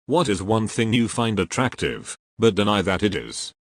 What is one thing you find attractive, but deny that it is?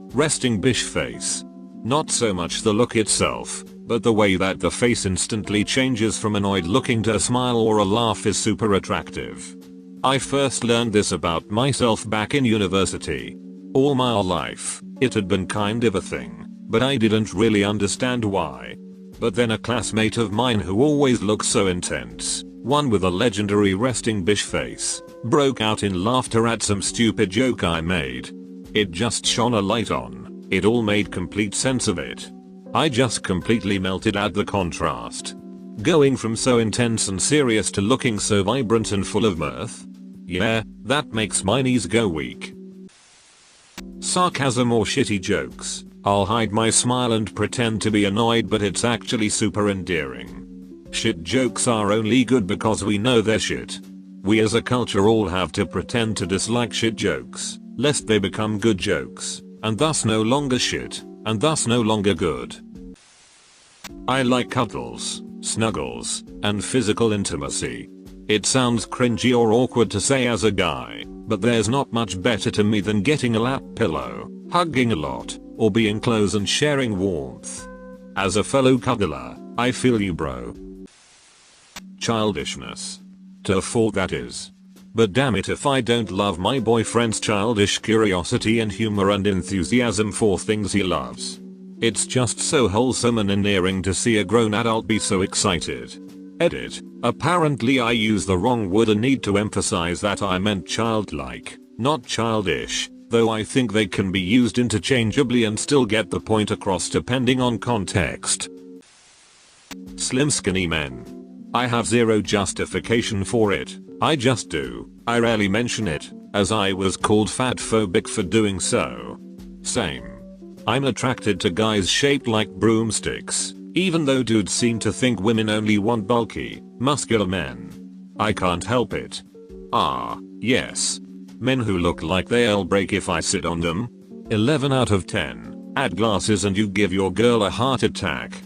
Resting bitch face. Not so much the look itself, but the way that the face instantly changes from annoyed looking to a smile or a laugh is super attractive. I first learned this about myself back in university. All my life, it had been kind of a thing, but I didn't really understand why. But then a classmate of mine who always looked so intense, one with a legendary resting bitch face, broke out in laughter at some stupid joke I made. It just shone a light on. It all made complete sense of it. I just completely melted at the contrast. Going from so intense and serious to looking so vibrant and full of mirth. Yeah, that makes my knees go weak. Sarcasm or shitty jokes. I'll hide my smile and pretend to be annoyed, but it's actually super endearing. Shit jokes are only good because we know they're shit. We as a culture all have to pretend to dislike shit jokes, lest they become good jokes, and thus no longer shit, and thus no longer good. I like cuddles, snuggles, and physical intimacy. It sounds cringy or awkward to say as a guy, but there's not much better to me than getting a lap pillow, hugging a lot, or being close and sharing warmth. As a fellow cuddler, I feel you, bro. Childishness. To a fault, that is. But damn it if I don't love my boyfriend's childish curiosity and humor and enthusiasm for things he loves. It's just so wholesome and endearing to see a grown adult be so excited. Edit. Apparently I used the wrong word and need to emphasize that I meant childlike, not childish, though I think they can be used interchangeably and still get the point across depending on context. Slim skinny men. I have zero justification for it. I just do. I rarely mention it, as I was called fat phobic for doing so. Same. I'm attracted to guys shaped like broomsticks, even though dudes seem to think women only want bulky, muscular men. I can't help it. Ah, yes. Men who look like they'll break if I sit on them. 11 out of 10. Add glasses and you give your girl a heart attack.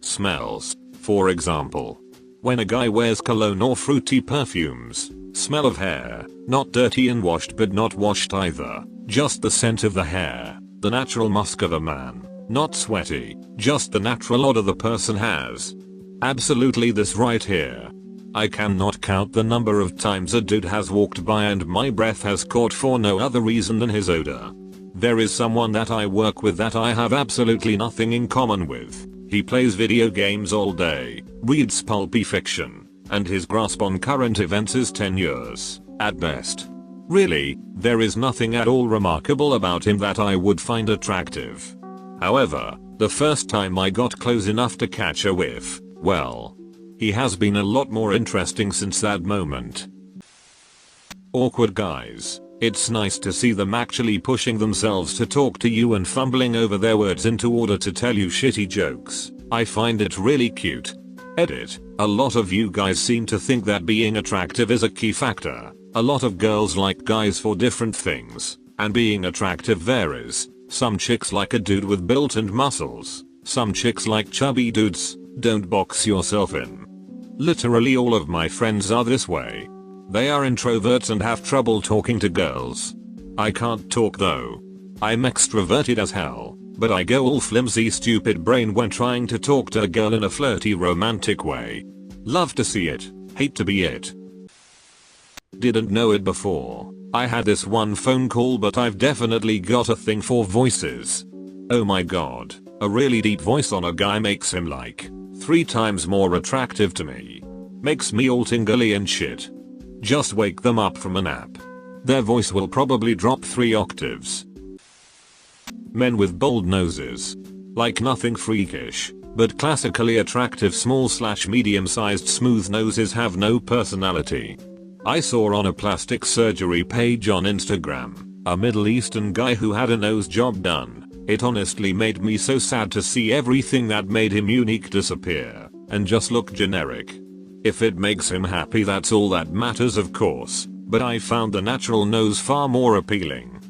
Smells. For example, when a guy wears cologne or fruity perfumes, smell of hair, not dirty and washed but not washed either, just the scent of the hair, the natural musk of a man, not sweaty, just the natural odor the person has. Absolutely this right here. I cannot count the number of times a dude has walked by and my breath has caught for no other reason than his odor. There is someone that I work with that I have absolutely nothing in common with. He plays video games all day, reads pulpy fiction, and his grasp on current events is 10 years, at best. Really, there is nothing at all remarkable about him that I would find attractive. However, the first time I got close enough to catch a whiff, well, he has been a lot more interesting since that moment. Awkward guys. It's nice to see them actually pushing themselves to talk to you and fumbling over their words into order to tell you shitty jokes. I find it really cute. Edit. A lot of you guys seem to think that being attractive is a key factor. A lot of girls like guys for different things, and being attractive varies. Some chicks like a dude with built and muscles. Some chicks like chubby dudes. Don't box yourself in. Literally all of my friends are this way. They are introverts and have trouble talking to girls. I can't talk though. I'm extroverted as hell, but I go all flimsy stupid brain when trying to talk to a girl in a flirty romantic way. Love to see it, hate to be it. Didn't know it before. I had this one phone call, but I've definitely got a thing for voices. Oh my god, a really deep voice on a guy makes him like 3 times more attractive to me. Makes me all tingly and shit. Just wake them up from a nap. Their voice will probably drop 3 octaves. Men with bold noses. Like nothing freakish, but classically attractive small/medium sized smooth noses have no personality. I saw on a plastic surgery page on Instagram, a Middle Eastern guy who had a nose job done. It honestly made me so sad to see everything that made him unique disappear, and just look generic. If it makes him happy, that's all that matters, of course, but I found the natural nose far more appealing.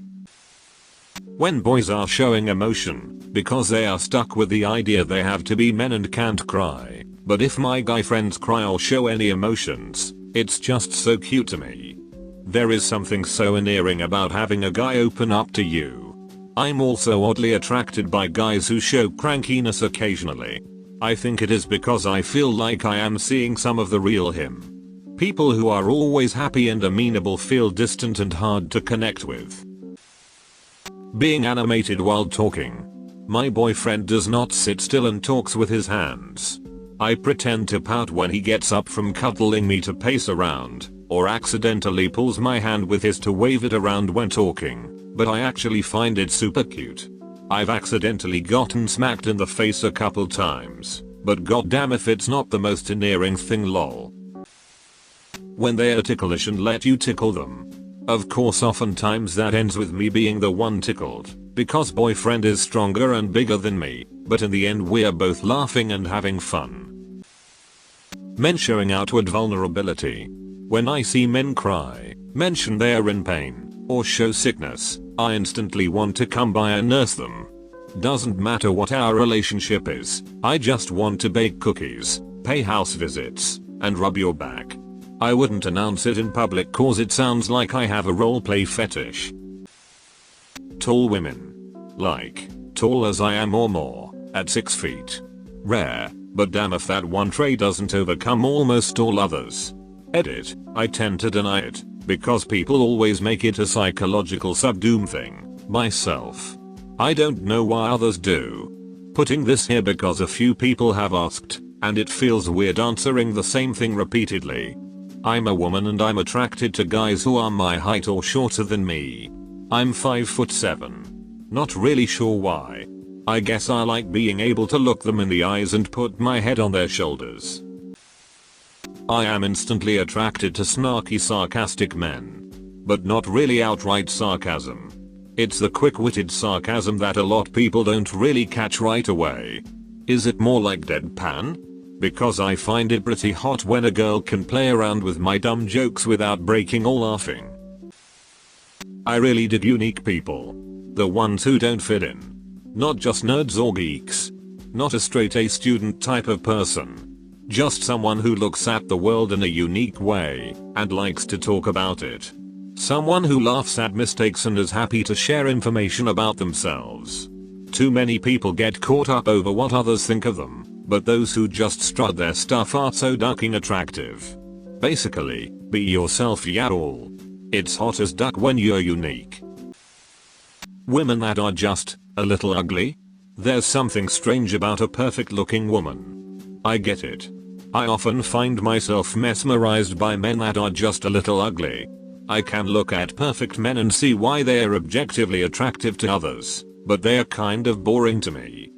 When boys are showing emotion, because they are stuck with the idea they have to be men and can't cry, but if my guy friends cry or show any emotions, It's just so cute to me. There is something so endearing about having a guy open up to you. I'm also oddly attracted by guys who show crankiness occasionally. I think it is because I feel like I am seeing some of the real him. People who are always happy and amenable feel distant and hard to connect with. Being animated while talking. My boyfriend does not sit still and talks with his hands. I pretend to pout when he gets up from cuddling me to pace around, or accidentally pulls my hand with his to wave it around when talking, but I actually find it super cute. I've accidentally gotten smacked in the face a couple times, but goddamn if it's not the most endearing thing lol. When they are ticklish and let you tickle them. Of course oftentimes that ends with me being the one tickled, because boyfriend is stronger and bigger than me, but in the end we're both laughing and having fun. Men showing outward vulnerability. When I see men cry, mention they are in pain, or show sickness, I instantly want to come by and nurse them. Doesn't matter what our relationship is, I just want to bake cookies, pay house visits, and rub your back. I wouldn't announce it in public cause it sounds like I have a roleplay fetish. Tall women. Like, tall as I am or more, at 6 feet. Rare, but damn if that one trait doesn't overcome almost all others. Edit, I tend to deny it, because people always make it a psychological subdoom thing. Myself. I don't know why others do. Putting this here because a few people have asked, and it feels weird answering the same thing repeatedly. I'm a woman and I'm attracted to guys who are my height or shorter than me. I'm 5'7". Not really sure why. I guess I like being able to look them in the eyes and put my head on their shoulders. I am instantly attracted to snarky sarcastic men. But not really outright sarcasm. It's the quick-witted sarcasm that a lot people don't really catch right away. Is it more like deadpan? Because I find it pretty hot when a girl can play around with my dumb jokes without breaking or laughing. I really dig unique people. The ones who don't fit in. Not just nerds or geeks. Not a straight A student type of person. Just someone who looks at the world in a unique way and likes to talk about it. Someone who laughs at mistakes and is happy to share information about themselves. Too many people get caught up over what others think of them, but those who just strut their stuff are so ducking attractive. Basically, be yourself y'all. It's hot as duck when you're unique. Women that are just a little ugly? There's something strange about a perfect looking woman. I get it. I often find myself mesmerized by men that are just a little ugly. I can look at perfect men and see why they are objectively attractive to others, but they are kind of boring to me.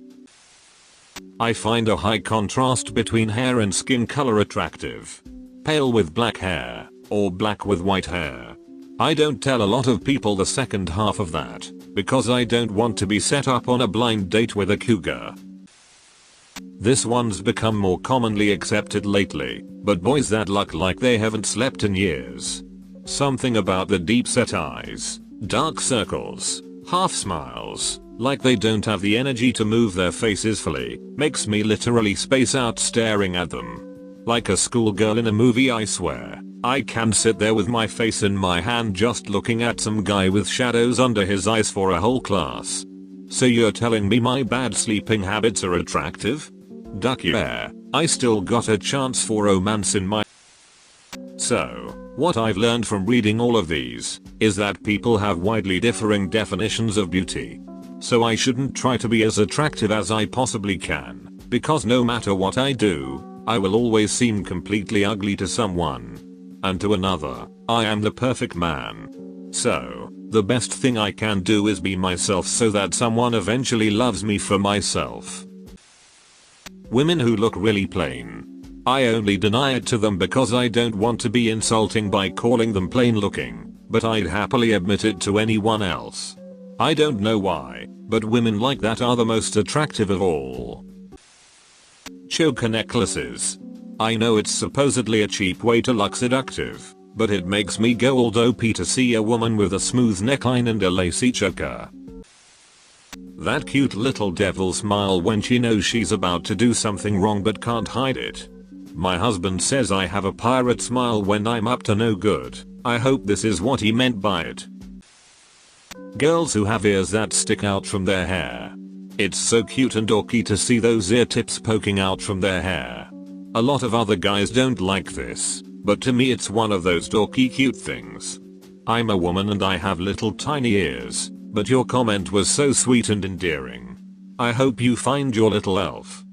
I find a high contrast between hair and skin color attractive. Pale with black hair, or black with white hair. I don't tell a lot of people the second half of that, because I don't want to be set up on a blind date with a cougar. This one's become more commonly accepted lately, but boys that look like they haven't slept in years. Something about the deep set eyes, dark circles, half smiles, like they don't have the energy to move their faces fully, makes me literally space out staring at them. Like a schoolgirl in a movie I swear. I can sit there with my face in my hand just looking at some guy with shadows under his eyes for a whole class. So you're telling me my bad sleeping habits are attractive? Duck yeah, I still got a chance for romance in my... So, what I've learned from reading all of these, is that people have widely differing definitions of beauty. So I shouldn't try to be as attractive as I possibly can, because no matter what I do, I will always seem completely ugly to someone. And to another, I am the perfect man. So, the best thing I can do is be myself so that someone eventually loves me for myself. Women who look really plain. I only deny it to them because I don't want to be insulting by calling them plain looking, but I'd happily admit it to anyone else. I don't know why, but women like that are the most attractive of all. Choker necklaces. I know it's supposedly a cheap way to look seductive, but it makes me go all dopey to see a woman with a smooth neckline and a lacy choker. That cute little devil smile when she knows she's about to do something wrong but can't hide it. My husband says I have a pirate smile when I'm up to no good. I hope this is what he meant by it. Girls who have ears that stick out from their hair. It's so cute and dorky to see those ear tips poking out from their hair. A lot of other guys don't like this, but to me it's one of those dorky cute things. I'm a woman and I have little tiny ears, but your comment was so sweet and endearing. I hope you find your little elf.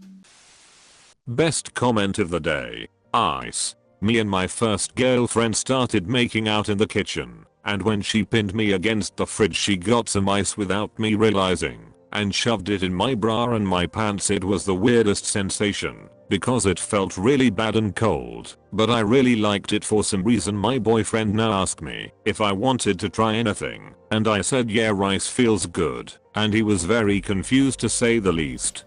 Best comment of the day. Ice. Me and my first girlfriend started making out in the kitchen, and when she pinned me against the fridge she got some ice without me realizing, and shoved it in my bra and my pants. It was the weirdest sensation, because it felt really bad and cold, but I really liked it for some reason. My boyfriend now asked me if I wanted to try anything, and I said yeah, ice feels good, and he was very confused to say the least.